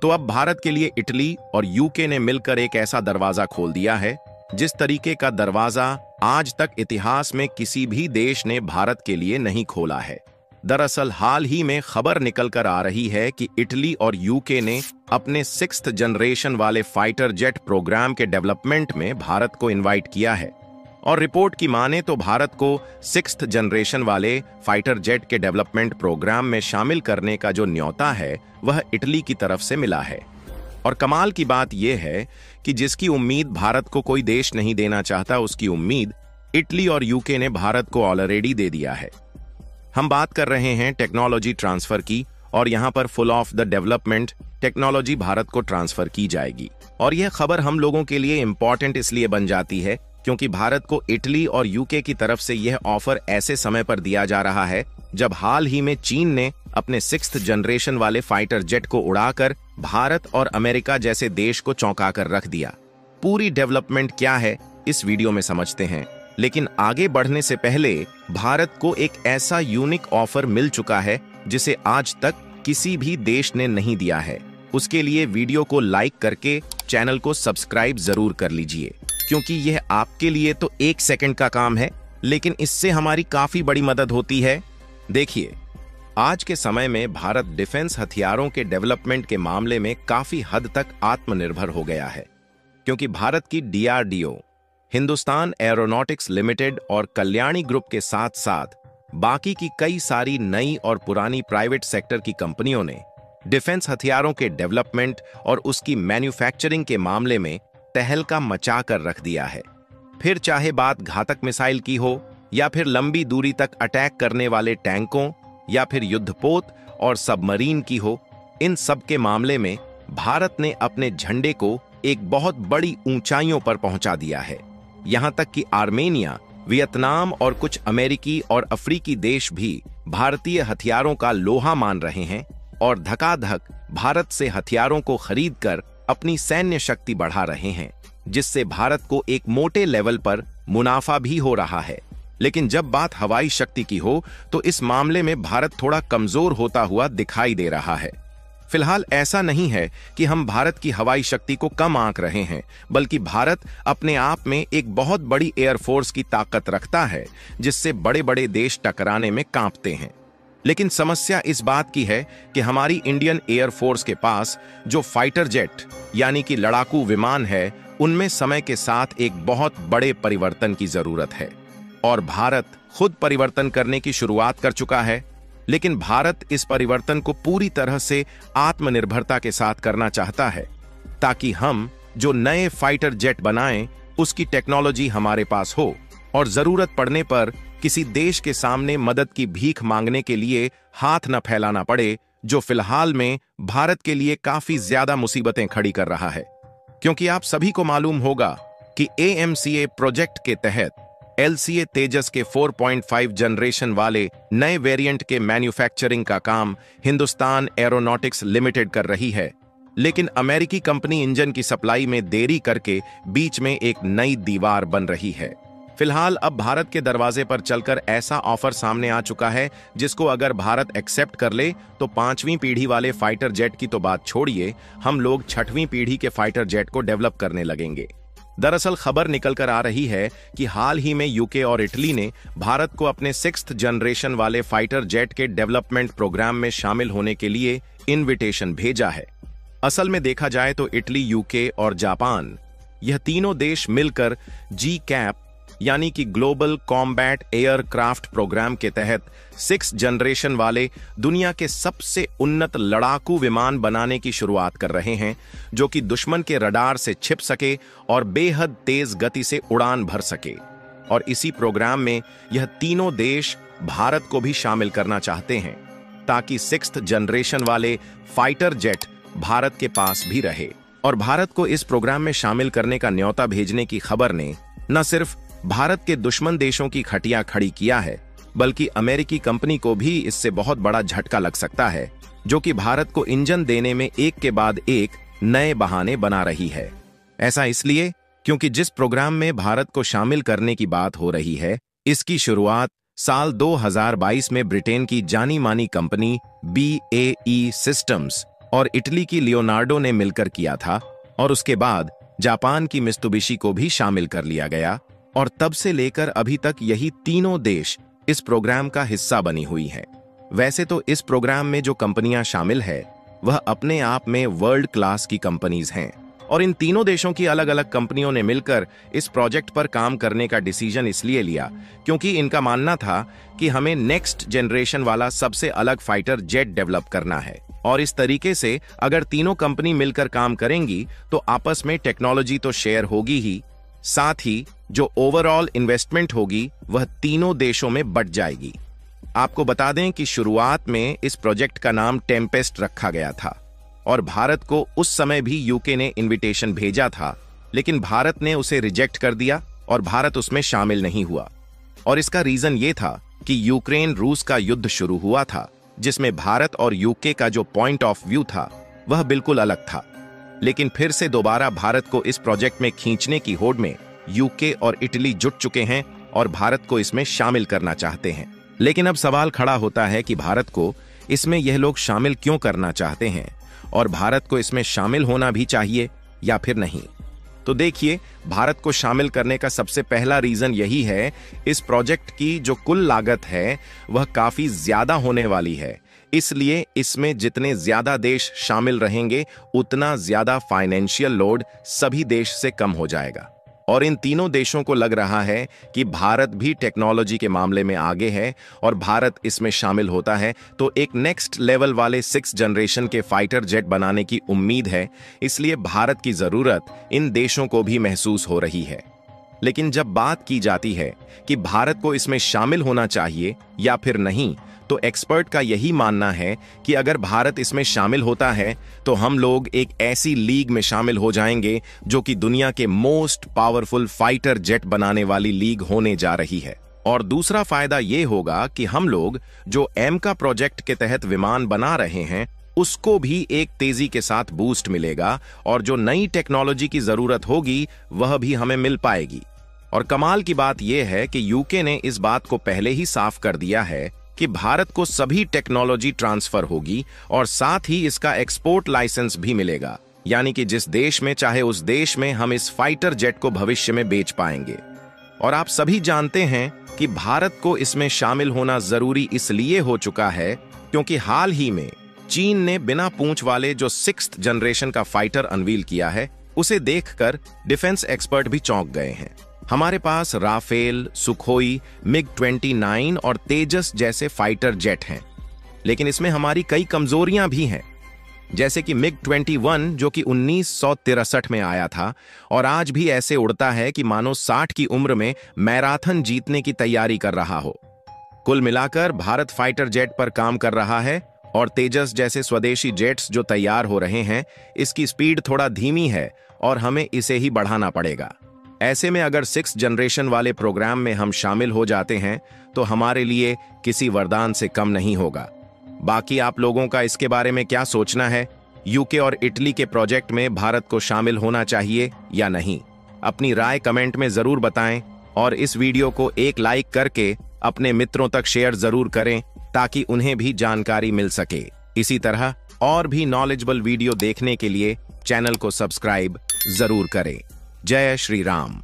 तो अब भारत के लिए इटली और यूके ने मिलकर एक ऐसा दरवाजा खोल दिया है जिस तरीके का दरवाजा आज तक इतिहास में किसी भी देश ने भारत के लिए नहीं खोला है। दरअसल हाल ही में खबर निकलकर आ रही है कि इटली और यूके ने अपने 6th जनरेशन वाले फाइटर जेट प्रोग्राम के डेवलपमेंट में भारत को इनवाइट किया है। और रिपोर्ट की माने तो भारत को 6th जनरेशन वाले फाइटर जेट के डेवलपमेंट प्रोग्राम में शामिल करने का जो न्योता है वह इटली की तरफ से मिला है। और कमाल की बात यह है कि जिसकी उम्मीद भारत को कोई देश नहीं देना चाहता, उसकी उम्मीद इटली और यूके ने भारत को ऑलरेडी दे दिया है। हम बात कर रहे हैं टेक्नोलॉजी ट्रांसफर की, और यहां पर full of the development technology Bharat को ट्रांसफर की जाएगी। और यह खबर हम लोगों के लिए इंपॉर्टेंट इसलिए बन जाती है क्योंकि भारत को इटली और यूके की तरफ से यह ऑफर ऐसे समय पर दिया जा रहा है जब हाल ही में चीन ने अपने 6th जनरेशन वाले फाइटर जेट को उड़ाकर भारत और अमेरिका जैसे देश को चौंका कर रख दिया। पूरी डेवलपमेंट क्या है इस वीडियो में समझते हैं, लेकिन आगे बढ़ने से पहले भारत को एक ऐसा यूनिक ऑफर मिल चुका है जिसे आज तक किसी भी देश ने नहीं दिया है। उसके लिए वीडियो को लाइक करके चैनल को सब्सक्राइब जरूर कर लीजिए, क्योंकि यह आपके लिए तो 1 सेकंड का काम है, लेकिन इससे हमारी काफी बड़ी मदद होती है। देखिए, आज के समय में भारत डिफेंस हथियारों के डेवलपमेंट के मामले में काफी हद तक आत्मनिर्भर हो गया है, क्योंकि भारत की DRDO, हिंदुस्तान एरोनॉटिक्स लिमिटेड और कल्याणी ग्रुप के साथ साथ बाकी की कई सारी नई और पुरानी प्राइवेट सेक्टर की कंपनियों ने डिफेंस हथियारों के डेवलपमेंट और उसकी मैन्युफैक्चरिंग के मामले में तहलका मचा कर रख दिया है। फिर चाहे बात घातक मिसाइल की हो, या फिर लंबी दूरी तक अटैक करने वाले टैंकों, या फिर युद्धपोत और सबमरीन की हो, इन सब के मामले में भारत ने अपने झंडे को एक बहुत बड़ी ऊंचाइयों पर पहुंचा दिया है। यहां तक कि आर्मेनिया, वियतनाम और कुछ अमेरिकी और अफ्रीकी देश भी भारतीय हथियारों का लोहा मान रहे हैं और धकाधक भारत से हथियारों को खरीदकर अपनी सैन्य शक्ति बढ़ा रहे हैं, जिससे भारत को एक मोटे लेवल पर मुनाफा भी हो रहा है। लेकिन जब बात हवाई शक्ति की हो तो इस मामले में भारत थोड़ा कमजोर होता हुआ दिखाई दे रहा है। फिलहाल ऐसा नहीं है कि हम भारत की हवाई शक्ति को कम आंक रहे हैं, बल्कि भारत अपने आप में एक बहुत बड़ी एयरफोर्स की ताकत रखता है जिससे बड़े बड़े देश टकराने में कांपते हैं। लेकिन समस्या इस बात की है कि हमारी इंडियन एयरफोर्स के पास जो फाइटर जेट यानी कि लड़ाकू विमान है, उनमें समय के साथ एक बहुत बड़े परिवर्तन की जरूरत है। और भारत खुद परिवर्तन करने की शुरुआत कर चुका है, लेकिन भारत इस परिवर्तन को पूरी तरह से आत्मनिर्भरता के साथ करना चाहता है, ताकि हम जो नए फाइटर जेट बनाएं उसकी टेक्नोलॉजी हमारे पास हो और जरूरत पड़ने पर किसी देश के सामने मदद की भीख मांगने के लिए हाथ न फैलाना पड़े, जो फिलहाल में भारत के लिए काफी ज्यादा मुसीबतें खड़ी कर रहा है। क्योंकि आप सभी को मालूम होगा कि AMCA प्रोजेक्ट के तहत LCA तेजस के 4.5 जनरेशन वाले नए वेरिएंट के मैन्युफैक्चरिंग का काम हिंदुस्तान एरोनॉटिक्स लिमिटेड कर रही है, लेकिन अमेरिकी कंपनी इंजन की सप्लाई में देरी करके बीच में एक नई दीवार बन रही है। फिलहाल अब भारत के दरवाजे पर चलकर ऐसा ऑफर सामने आ चुका है जिसको अगर भारत एक्सेप्ट कर ले तो 5वीं पीढ़ी वाले फाइटर जेट की तो बात छोड़िए, हम लोग 6वीं पीढ़ी के फाइटर जेट को डेवलप करने लगेंगे। दरअसल खबर निकलकर आ रही है कि हाल ही में यूके और इटली ने भारत को अपने 6th जनरेशन वाले फाइटर जेट के डेवलपमेंट प्रोग्राम में शामिल होने के लिए इनविटेशन भेजा है। असल में देखा जाए तो इटली, यूके और जापान, यह तीनों देश मिलकर GCAP यानी कि ग्लोबल कॉम्बैट एयरक्राफ्ट प्रोग्राम के तहत 6th जनरेशन वाले दुनिया के सबसे उन्नत लड़ाकू विमान बनाने की शुरुआत कर रहे हैं, जो कि दुश्मन के रडार से छिप सके और बेहद तेज गति से उड़ान भर सके। और इसी प्रोग्राम में यह तीनों देश भारत को भी शामिल करना चाहते हैं, ताकि 6th जनरेशन वाले फाइटर जेट भारत के पास भी रहे। और भारत को इस प्रोग्राम में शामिल करने का न्योता भेजने की खबर ने न सिर्फ भारत के दुश्मन देशों की खटिया खड़ी किया है, बल्कि अमेरिकी कंपनी को भी इससे बहुत बड़ा झटका लग सकता है, जो कि भारत को इंजन देने में एक के बाद एक नए बहाने बना रही है। ऐसा इसलिए क्योंकि जिस प्रोग्राम में भारत को शामिल करने की बात हो रही है, इसकी शुरुआत साल 2022 में ब्रिटेन की जानी मानी कंपनी BAE सिस्टम्स और इटली की लियोनार्डो ने मिलकर किया था, और उसके बाद जापान की मित्सुबिशी को भी शामिल कर लिया गया, और तब से लेकर अभी तक यही तीनों देश इस प्रोग्राम का हिस्सा बनी हुई हैं। वैसे तो इस प्रोग्राम में जो कंपनियां शामिल है वह अपने आप में वर्ल्ड क्लास की कंपनीज हैं, और इन तीनों देशों की अलग अलग कंपनियों ने मिलकर इस प्रोजेक्ट पर काम करने का डिसीजन इसलिए लिया क्योंकि इनका मानना था कि हमें नेक्स्ट जनरेशन वाला सबसे अलग फाइटर जेट डेवलप करना है, और इस तरीके से अगर तीनों कंपनी मिलकर काम करेंगी तो आपस में टेक्नोलॉजी तो शेयर होगी ही, साथ ही जो ओवरऑल इन्वेस्टमेंट होगी वह तीनों देशों में बढ़ जाएगी। आपको बता दें कि शुरुआत में इस प्रोजेक्ट का नाम टेम्पेस्ट रखा गया था, और भारत को उस समय भी यूके ने इनविटेशन भेजा था, लेकिन भारत ने उसे रिजेक्ट कर दिया और भारत उसमें शामिल नहीं हुआ। और इसका रीजन ये था कि यूक्रेन रूस का युद्ध शुरू हुआ था, जिसमें भारत और यूके का जो पॉइंट ऑफ व्यू था वह बिल्कुल अलग था। लेकिन फिर से दोबारा भारत को इस प्रोजेक्ट में खींचने की होड़ में यूके और इटली जुट चुके हैं और भारत को इसमें शामिल करना चाहते हैं। लेकिन अब सवाल खड़ा होता है कि भारत को इसमें यह लोग शामिल क्यों करना चाहते हैं, और भारत को इसमें शामिल होना भी चाहिए या फिर नहीं। तो देखिए, भारत को शामिल करने का सबसे पहला रीजन यही है, इस प्रोजेक्ट की जो कुल लागत है वह काफी ज्यादा होने वाली है, इसलिए इसमें जितने ज्यादा देश शामिल रहेंगे उतना ज्यादा फाइनेंशियल लोड सभी देश से कम हो जाएगा। और इन तीनों देशों को लग रहा है कि भारत भी टेक्नोलॉजी के मामले में आगे है, और भारत इसमें शामिल होता है तो एक नेक्स्ट लेवल वाले 6th जनरेशन के फाइटर जेट बनाने की उम्मीद है, इसलिए भारत की जरूरत इन देशों को भी महसूस हो रही है। लेकिन जब बात की जाती है कि भारत को इसमें शामिल होना चाहिए या फिर नहीं, तो एक्सपर्ट का यही मानना है कि अगर भारत इसमें शामिल होता है तो हम लोग एक ऐसी लीग में शामिल हो जाएंगे जो कि दुनिया के मोस्ट पावरफुल फाइटर जेट बनाने वाली लीग होने जा रही है। और दूसरा फायदा ये होगा कि हम लोग जो एमका प्रोजेक्ट के तहत विमान बना रहे हैं उसको भी एक तेजी के साथ बूस्ट मिलेगा, और जो नई टेक्नोलॉजी की जरूरत होगी वह भी हमें मिल पाएगी। और कमाल की बात यह है कि यूके ने इस बात को पहले ही साफ कर दिया है कि भारत को सभी टेक्नोलॉजी ट्रांसफर होगी, और साथ ही इसका एक्सपोर्ट लाइसेंस भी मिलेगा, यानी कि जिस देश में चाहे उस देश में हम इस फाइटर जेट को भविष्य में बेच पाएंगे। और आप सभी जानते हैं कि भारत को इसमें शामिल होना जरूरी इसलिए हो चुका है क्योंकि हाल ही में चीन ने बिना पूंछ वाले जो 6th जनरेशन का फाइटर अनवील किया है, उसे देखकर डिफेंस एक्सपर्ट भी चौंक गए हैं। हमारे पास राफेल, सुखोई, मिग-29 और तेजस जैसे फाइटर जेट हैं, लेकिन इसमें हमारी कई कमजोरियां भी हैं, जैसे कि मिग-21 जो कि 1963 में आया था और आज भी ऐसे उड़ता है कि मानो 60 की उम्र में मैराथन जीतने की तैयारी कर रहा हो। कुल मिलाकर भारत फाइटर जेट पर काम कर रहा है, और तेजस जैसे स्वदेशी जेट्स जो तैयार हो रहे हैं, इसकी स्पीड थोड़ा धीमी है और हमें इसे ही बढ़ाना पड़ेगा। ऐसे में अगर 6th जनरेशन वाले प्रोग्राम में हम शामिल हो जाते हैं तो हमारे लिए किसी वरदान से कम नहीं होगा। बाकी आप लोगों का इसके बारे में क्या सोचना है? यूके और इटली के प्रोजेक्ट में भारत को शामिल होना चाहिए या नहीं? अपनी राय कमेंट में जरूर बताएं, और इस वीडियो को एक लाइक करके अपने मित्रों तक शेयर जरूर करें ताकि उन्हें भी जानकारी मिल सके। इसी तरह और भी नॉलेजेबल वीडियो देखने के लिए चैनल को सब्सक्राइब जरूर करें। जय श्री राम।